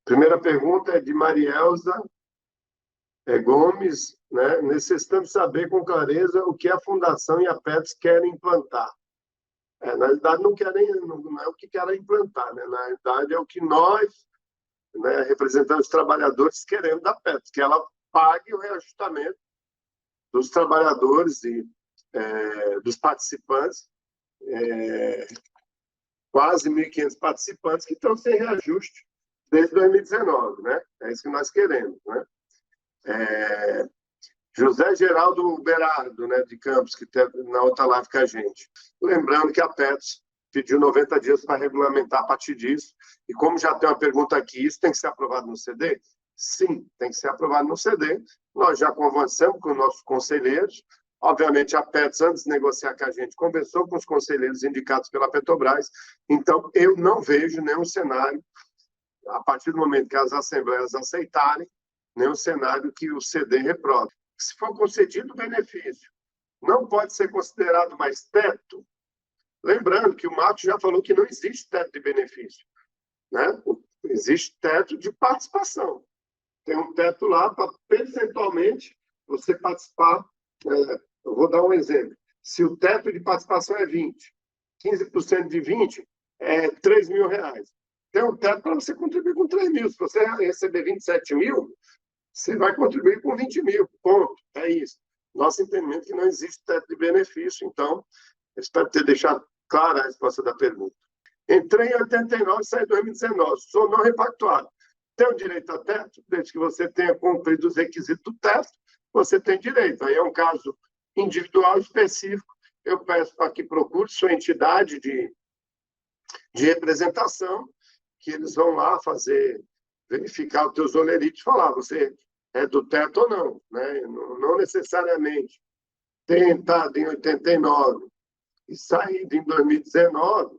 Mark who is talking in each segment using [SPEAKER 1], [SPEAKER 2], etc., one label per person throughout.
[SPEAKER 1] Primeira pergunta é de Marielza Gomes, né? Necessitamos saber com clareza o que a Fundação e a PETS querem implantar. Na realidade, não é o que querem implantar, né? Na realidade, é o que nós, né, representantes dos trabalhadores, queremos da PETS, que ela pague o reajustamento dos trabalhadores e dos participantes, quase 1.500 participantes que estão sem reajuste desde 2019, né? É isso que nós queremos, né? José Geraldo Berardo, né, de Campos, que está na outra live com a gente. Lembrando que a PETS pediu 90 dias para regulamentar a partir disso. E como já tem uma pergunta aqui, isso tem que ser aprovado no CD? Sim, tem que ser aprovado no CD. Nós já conversamos com os nossos conselheiros. Obviamente, a PETS, antes de negociar com a gente, conversou com os conselheiros indicados pela Petrobras. Então, eu não vejo nenhum cenário, a partir do momento que as assembleias aceitarem, nenhum cenário que o CD reprove. Se for concedido o benefício, não pode ser considerado mais teto. Lembrando que o Marcos já falou que não existe teto de benefício, né? Existe teto de participação. Tem um teto lá para, percentualmente, você participar. Eu vou dar um exemplo. Se o teto de participação é 20, 15% de 20 é R$3.000. Tem um teto para você contribuir com 3 mil. Se você receber 27 mil, você vai contribuir com 20 mil. Ponto. É isso. Nosso entendimento é que não existe teto de benefício. Então, espero ter deixado clara a resposta da pergunta. Entrei em 89 e saí em 2019. Sou não repactuado. Tenho direito a teto? Desde que você tenha cumprido os requisitos do teto, você tem direito. Aí é um caso individual específico. Eu peço para que procure sua entidade de representação, que eles vão lá verificar os teus olerites e falar, você é do teto ou não, né? Não necessariamente ter entrado em 89 e saído em 2019,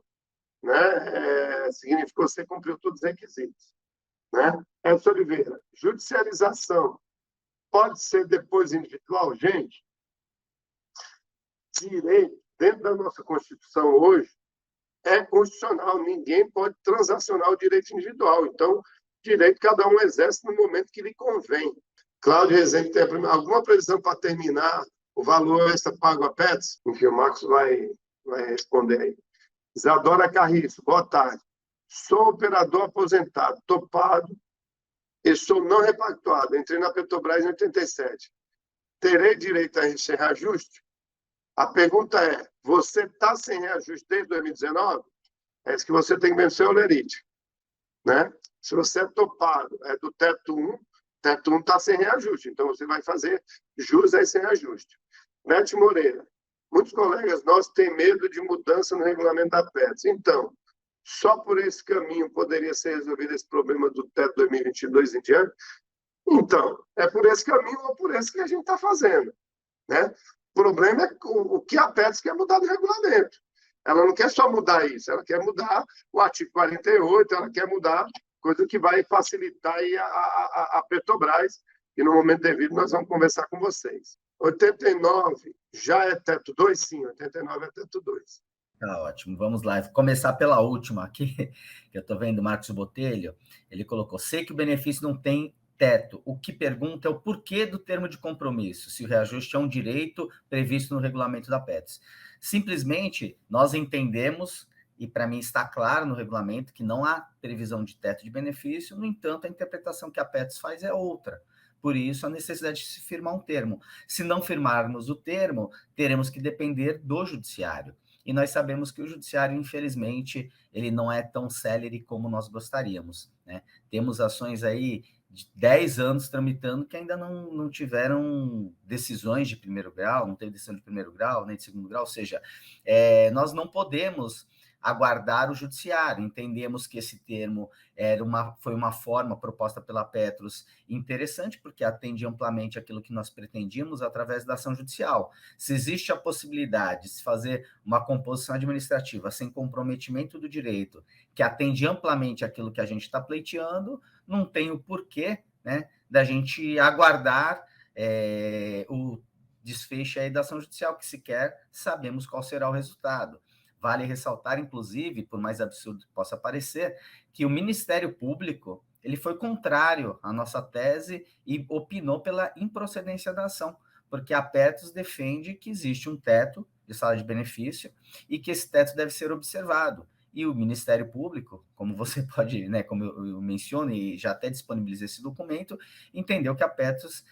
[SPEAKER 1] né? Significou que você cumpriu todos os requisitos, né? Edson Oliveira, judicialização pode ser depois individual? Gente, direito, dentro da nossa Constituição hoje, é constitucional, ninguém pode transacionar o direito individual. Então, direito cada um exerce no momento que lhe convém. Cláudio Rezende, tem alguma previsão para terminar o valor extra pago a PETS? Enfim, o Marcos vai responder aí. Isadora Carriço, boa tarde. Sou operador aposentado, topado e sou não repactuado. Entrei na Petrobras em 87. Terei direito a esse reajuste? A pergunta é, você está sem reajuste desde 2019? É isso que você tem que vencer o lerite, né? Se você é topado, é do teto 1, teto 1 está sem reajuste, então você vai fazer juros aí sem reajuste. Beth Moreira, muitos colegas nossos têm medo de mudança no regulamento da PETS. Então, só por esse caminho poderia ser resolvido esse problema do teto 2022 em diante? Então, é por esse caminho ou por esse que a gente está fazendo, né? O problema é o que a PETS quer mudar no regulamento. Ela não quer só mudar isso, ela quer mudar o artigo 48, ela quer mudar coisa que vai facilitar aí a Petrobras, e no momento devido nós vamos conversar com vocês. 89 já é teto 2? Sim, 89 é teto 2.
[SPEAKER 2] Tá ótimo, vamos lá. Vou começar pela última aqui, que eu estou vendo o Marcos Botelho. Ele colocou, sei que o benefício não tem teto. O que pergunta é o porquê do termo de compromisso, se o reajuste é um direito previsto no regulamento da PETS. Simplesmente, nós entendemos, e para mim está claro no regulamento, que não há previsão de teto de benefício, no entanto, a interpretação que a PETS faz é outra. Por isso, a necessidade de se firmar um termo. Se não firmarmos o termo, teremos que depender do judiciário. E nós sabemos que o judiciário, infelizmente, ele não é tão célere como nós gostaríamos, né? Temos ações aí de 10 anos tramitando que ainda não tiveram decisões de primeiro grau, não teve decisão de primeiro grau, nem de segundo grau, ou seja, nós não podemos aguardar o judiciário. Entendemos que esse termo foi uma forma proposta pela Petros interessante, porque atende amplamente aquilo que nós pretendíamos através da ação judicial. Se existe a possibilidade de se fazer uma composição administrativa sem comprometimento do direito, que atende amplamente aquilo que a gente está pleiteando, não tem o porquê, né, da gente aguardar o desfecho aí da ação judicial, que sequer sabemos qual será o resultado. Vale ressaltar, inclusive, por mais absurdo que possa parecer, que o Ministério Público ele foi contrário à nossa tese e opinou pela improcedência da ação, porque a Petros defende que existe um teto de sala de benefício e que esse teto deve ser observado. E o Ministério Público, como você pode, né, como eu menciono e já até disponibilizei esse documento, entendeu que a Petros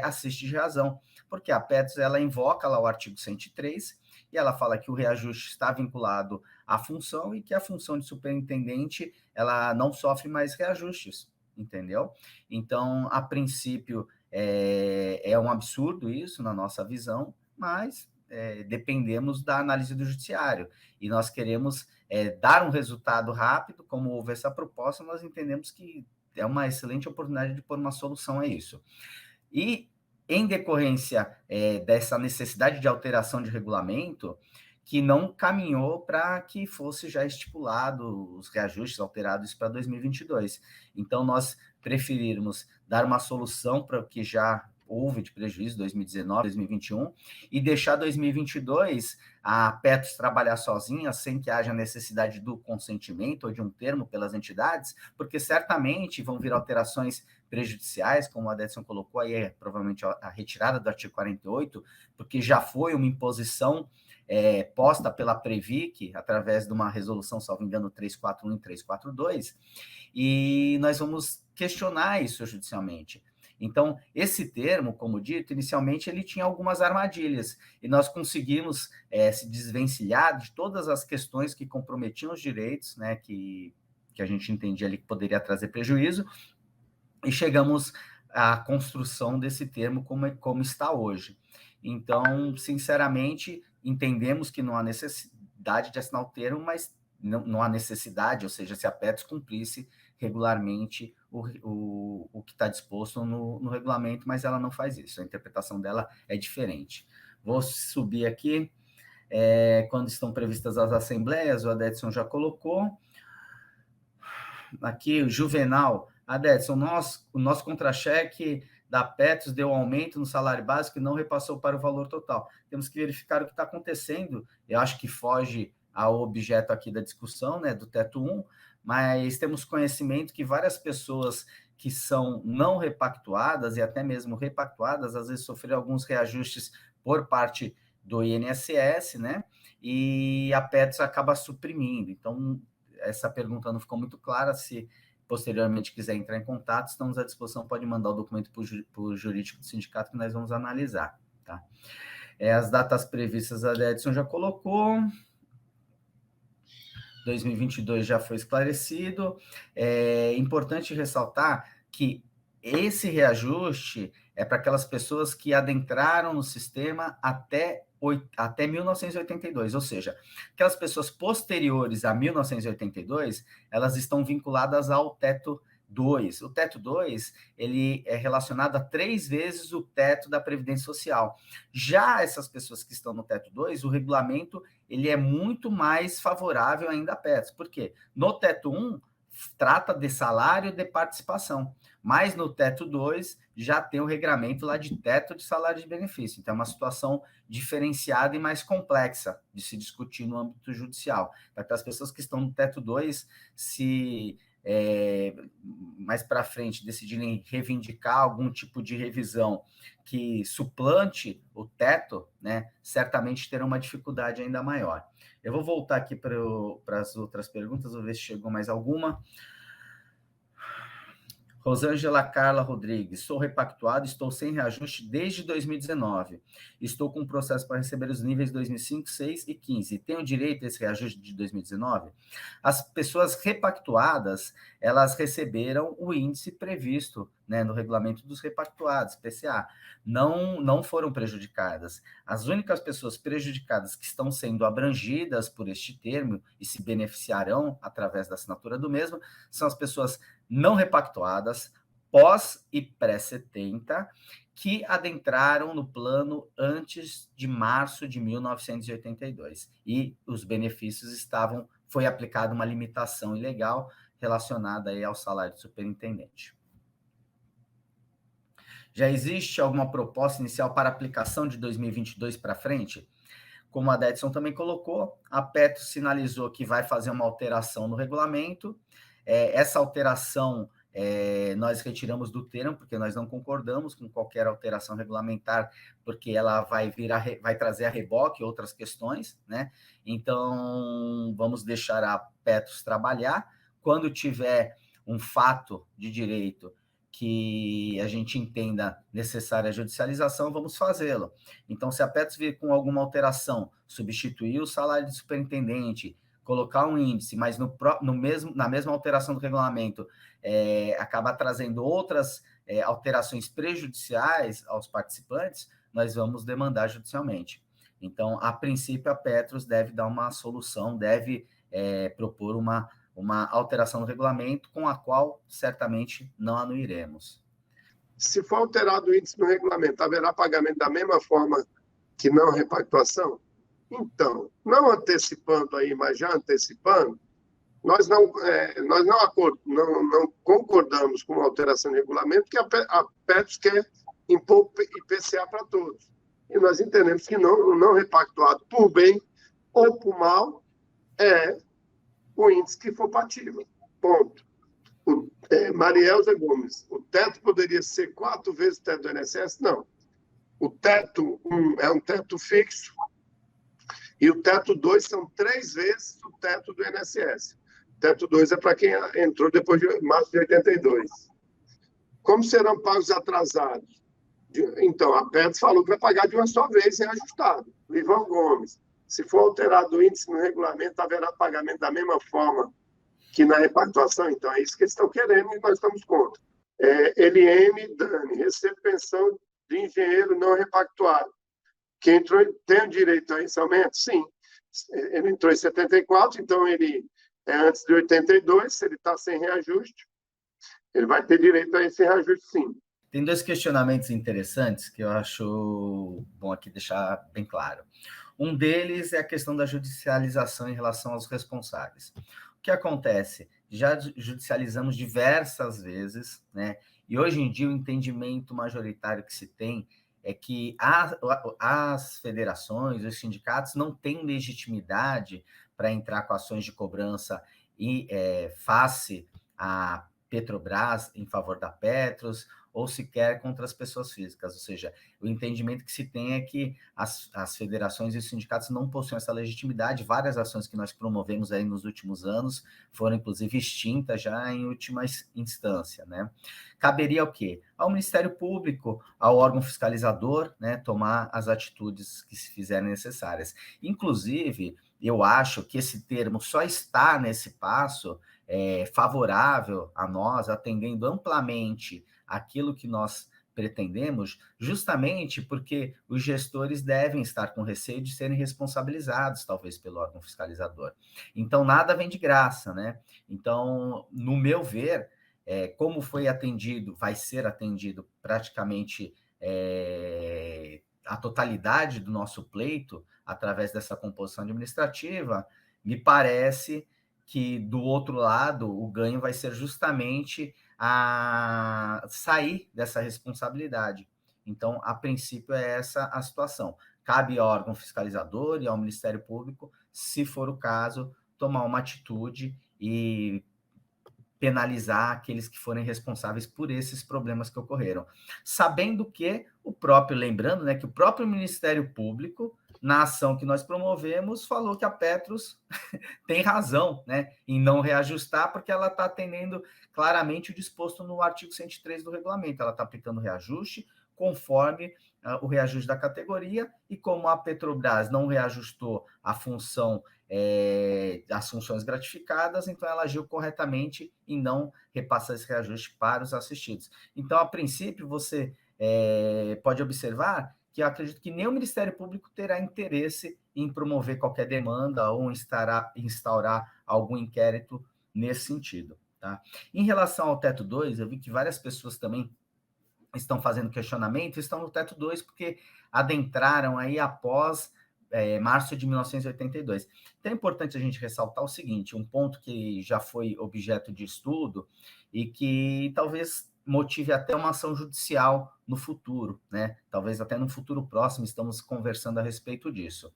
[SPEAKER 2] assiste de razão, porque a Petros ela invoca lá o artigo 103 e ela fala que o reajuste está vinculado à função e que a função de superintendente ela não sofre mais reajustes, entendeu? Então, a princípio, é um absurdo isso na nossa visão, mas dependemos da análise do judiciário e nós queremos dar um resultado rápido. Como houve essa proposta, nós entendemos que é uma excelente oportunidade de pôr uma solução a isso. E, em decorrência dessa necessidade de alteração de regulamento, que não caminhou para que fosse já estipulado os reajustes alterados para 2022. Então, nós preferimos dar uma solução para o que já houve de prejuízo 2019, 2021, e deixar 2022 a Petros trabalhar sozinha, sem que haja necessidade do consentimento ou de um termo pelas entidades, porque certamente vão vir alterações prejudiciais, como a Edson colocou, aí provavelmente a retirada do artigo 48, porque já foi uma imposição posta pela Previc, através de uma resolução, salvo engano, 341 e 342, e nós vamos questionar isso judicialmente. Então, esse termo, como dito, inicialmente ele tinha algumas armadilhas, e nós conseguimos se desvencilhar de todas as questões que comprometiam os direitos, né, que a gente entendia ali que poderia trazer prejuízo, e chegamos à construção desse termo como está hoje. Então, sinceramente, entendemos que não há necessidade de assinar o termo, mas não há necessidade, ou seja, se a Petros cumprisse regularmente o que está disposto no regulamento, mas ela não faz isso, a interpretação dela é diferente. Vou subir aqui, quando estão previstas as assembleias, o Adedson já colocou. Aqui, o Juvenal, Adedson, o nosso contra-cheque da Petros deu aumento no salário básico e não repassou para o valor total. Temos que verificar o que está acontecendo. Eu acho que foge ao objeto aqui da discussão, né, do teto 1, mas temos conhecimento que várias pessoas que são não repactuadas e até mesmo repactuadas, às vezes sofreram alguns reajustes por parte do INSS, né, e a Petros acaba suprimindo. Então, essa pergunta não ficou muito clara. Se posteriormente quiser entrar em contato, estamos à disposição, pode mandar o documento para o jurídico do sindicato que nós vamos analisar. Tá? As datas previstas, a Edson já colocou. 2022 já foi esclarecido. É importante ressaltar que esse reajuste é para aquelas pessoas que adentraram no sistema até 1982, ou seja, aquelas pessoas posteriores a 1982, elas estão vinculadas ao teto 2. O teto 2, ele é relacionado a 3 vezes o teto da Previdência Social. Já essas pessoas que estão no teto 2, o regulamento ele é muito mais favorável ainda a Petros. Por quê? No teto 1, trata de salário e de participação, mas no teto 2 já tem o regramento lá de teto de salário de benefício. Então, é uma situação diferenciada e mais complexa de se discutir no âmbito judicial. Para as pessoas que estão no teto 2, se mais para frente decidirem reivindicar algum tipo de revisão que suplante o teto, né, certamente terão uma dificuldade ainda maior. Eu vou voltar aqui para as outras perguntas, vou ver se chegou mais alguma. Rosângela Carla Rodrigues, sou repactuado, estou sem reajuste desde 2019. Estou com um processo para receber os níveis 2005, 6 e 15. Tenho direito a esse reajuste de 2019? As pessoas repactuadas, elas receberam o índice previsto, né, no regulamento dos repactuados, PCA. Não foram prejudicadas. As únicas pessoas prejudicadas que estão sendo abrangidas por este termo e se beneficiarão através da assinatura do mesmo são as pessoas não repactuadas, pós e pré-70, que adentraram no plano antes de março de 1982. E os benefícios foi aplicada uma limitação ilegal relacionada aí ao salário do superintendente. Já existe alguma proposta inicial para aplicação de 2022 para frente? Como a Edson também colocou, a Petros sinalizou que vai fazer uma alteração no regulamento. Essa alteração nós retiramos do termo, porque nós não concordamos com qualquer alteração regulamentar, porque ela vai trazer a reboque outras questões, né? Então, vamos deixar a Petros trabalhar. Quando tiver um fato de direito que a gente entenda necessária a judicialização, vamos fazê-lo. Então, se a Petros vir com alguma alteração, substituir o salário de superintendente, colocar um índice, mas na mesma alteração do regulamento, acaba trazendo outras alterações prejudiciais aos participantes, nós vamos demandar judicialmente. Então, a princípio, a Petros deve dar uma solução, deve propor uma alteração no regulamento, com a qual certamente não anuiremos.
[SPEAKER 1] Se for alterado o índice no regulamento, haverá pagamento da mesma forma que não repactuação? Então, não antecipando aí, mas já antecipando, nós não concordamos com a alteração de regulamento, que a Petros quer impor IPCA para todos. E nós entendemos que não repactuado por bem ou por mal é o índice que for patível. Ponto. Marielza Gomes, o teto poderia ser 4 vezes o teto do INSS? Não. O teto 1 é um teto fixo e o teto 2 são 3 vezes o teto do INSS. O teto 2 é para quem entrou depois de março de 82. Como serão pagos atrasados? Então, a Petros falou que vai pagar de uma só vez sem ajustado. Livão Gomes, se for alterado o índice no regulamento, haverá pagamento da mesma forma que na repactuação. Então, é isso que eles estão querendo e nós estamos contra. LM, Dani, recebe pensão de engenheiro não repactuado. Quem entrou tem o direito a esse aumento? Sim. Ele entrou em 74, então ele é antes de 82, se ele está sem reajuste, ele vai ter direito a esse reajuste, sim.
[SPEAKER 2] Tem 2 questionamentos interessantes que eu acho bom aqui deixar bem claro. Um deles é a questão da judicialização em relação aos responsáveis. O que acontece? Já judicializamos diversas vezes, né? E hoje em dia o entendimento majoritário que se tem é que as federações, os sindicatos não têm legitimidade para entrar com ações de cobrança face à Petrobras em favor da Petros, ou sequer contra as pessoas físicas. Ou seja, o entendimento que se tem é que as federações e os sindicatos não possuem essa legitimidade. Várias ações que nós promovemos aí nos últimos anos foram, inclusive, extintas já em última instância, né? Caberia o quê? Ao Ministério Público, ao órgão fiscalizador, né, tomar as atitudes que se fizerem necessárias. Inclusive, eu acho que esse termo só está nesse passo favorável a nós, atendendo amplamente aquilo que nós pretendemos, justamente porque os gestores devem estar com receio de serem responsabilizados, talvez, pelo órgão fiscalizador. Então, nada vem de graça, né? Então, no meu ver, como foi atendido, vai ser atendido praticamente a totalidade do nosso pleito através dessa composição administrativa, me parece que, do outro lado, o ganho vai ser justamente a sair dessa responsabilidade. Então, a princípio, é essa a situação. Cabe ao órgão fiscalizador e ao Ministério Público, se for o caso, tomar uma atitude e penalizar aqueles que forem responsáveis por esses problemas que ocorreram. Sabendo que lembrando, né, que o próprio Ministério Público, na ação que nós promovemos, falou que a Petros tem razão, né, em não reajustar, porque ela está atendendo claramente o disposto no artigo 103 do regulamento. Ela está aplicando reajuste conforme o reajuste da categoria, e como a Petrobras não reajustou a função, as funções gratificadas, então ela agiu corretamente em não repassar esse reajuste para os assistidos. Então, a princípio, você pode observar que eu acredito que nem o Ministério Público terá interesse em promover qualquer demanda ou instaurar algum inquérito nesse sentido, tá? Em relação ao teto 2, eu vi que várias pessoas também estão fazendo questionamento, estão no teto 2 porque adentraram aí após março de 1982. Então é importante a gente ressaltar o seguinte, um ponto que já foi objeto de estudo e que talvez motive até uma ação judicial no futuro, né? Talvez até no futuro próximo, estamos conversando a respeito disso.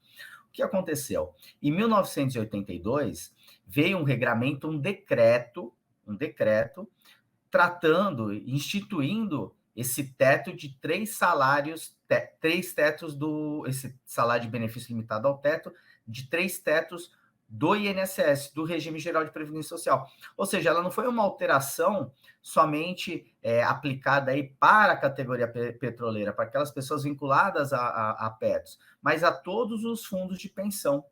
[SPEAKER 2] O que aconteceu? Em 1982, veio um regramento, um decreto instituindo esse teto de 3 salários, 3 tetos esse salário de benefício limitado ao teto, de 3 tetos do INSS, do Regime Geral de Previdência Social. Ou seja, ela não foi uma alteração somente aplicada aí para a categoria petroleira, para aquelas pessoas vinculadas a Petros, mas a todos os fundos de pensão. O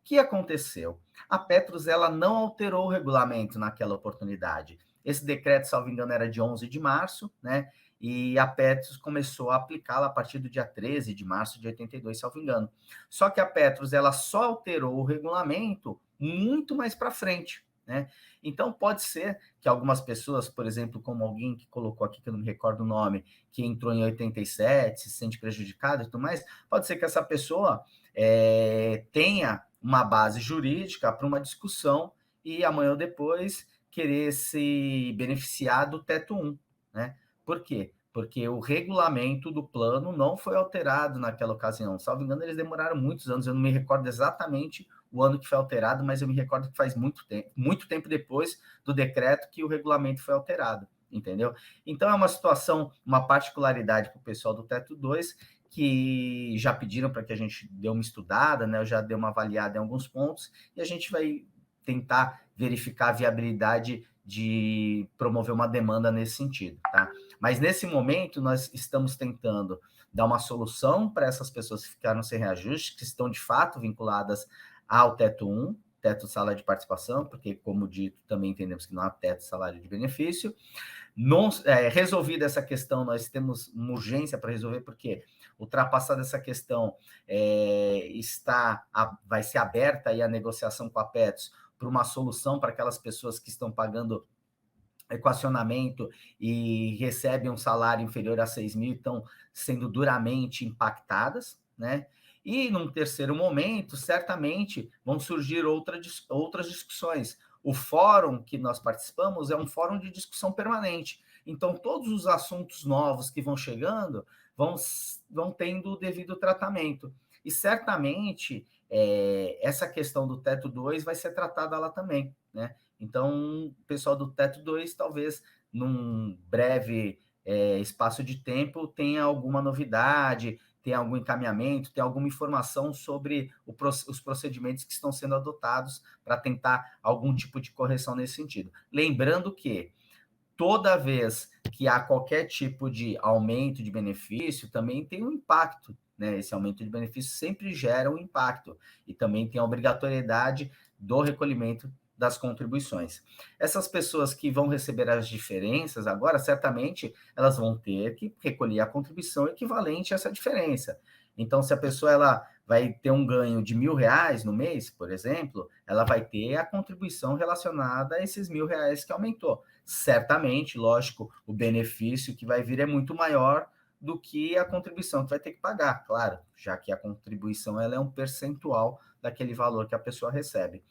[SPEAKER 2] que aconteceu? A Petros ela não alterou o regulamento naquela oportunidade. Esse decreto, salvo engano, era de 11 de março, né? E a Petros começou a aplicá-la a partir do dia 13 de março de 82, salvo engano. Só que a Petros ela só alterou o regulamento muito mais para frente, né? Então, pode ser que algumas pessoas, por exemplo, como alguém que colocou aqui, que eu não me recordo o nome, que entrou em 87, se sente prejudicado e tudo mais, pode ser que essa pessoa tenha uma base jurídica para uma discussão e amanhã ou depois querer se beneficiar do teto 1, né? Por quê? Porque o regulamento do plano não foi alterado naquela ocasião. Salvo engano, eles demoraram muitos anos. Eu não me recordo exatamente o ano que foi alterado, mas eu me recordo que faz muito tempo depois do decreto que o regulamento foi alterado, entendeu? Então, é uma situação, uma particularidade para o pessoal do Teto 2, que já pediram para que a gente dê uma estudada, né? Eu já dei uma avaliada em alguns pontos, e a gente vai tentar verificar a viabilidade de promover uma demanda nesse sentido, tá? Mas nesse momento nós estamos tentando dar uma solução para essas pessoas que ficaram sem reajuste, que estão de fato vinculadas ao teto 1, teto salário de participação, porque, como dito, também entendemos que não há teto salário de benefício. Resolvida essa questão, nós temos uma urgência para resolver, porque ultrapassada essa questão, vai ser aberta aí a negociação com a Petros para uma solução para aquelas pessoas que estão pagando equacionamento e recebem um salário inferior a 6 mil, estão sendo duramente impactadas, né? E, num terceiro momento, certamente vão surgir outras discussões. O fórum que nós participamos é um fórum de discussão permanente. Então, todos os assuntos novos que vão chegando vão tendo o devido tratamento. E, certamente, essa questão do teto 2 vai ser tratada lá também, né? Então, o pessoal do teto 2, talvez, num breve espaço de tempo, tenha alguma novidade, tem algum encaminhamento, tem alguma informação sobre os procedimentos que estão sendo adotados para tentar algum tipo de correção nesse sentido. Lembrando que toda vez que há qualquer tipo de aumento de benefício, também tem um impacto, né? Esse aumento de benefício sempre gera um impacto e também tem a obrigatoriedade do recolhimento das contribuições. Essas pessoas que vão receber as diferenças agora, certamente elas vão ter que recolher a contribuição equivalente a essa diferença. Então, se a pessoa ela vai ter um ganho de R$1.000 no mês, por exemplo, ela vai ter a contribuição relacionada a esses R$1.000 que aumentou. Certamente, lógico, o benefício que vai vir é muito maior do que a contribuição que vai ter que pagar, claro, já que a contribuição ela é um percentual daquele valor que a pessoa recebe.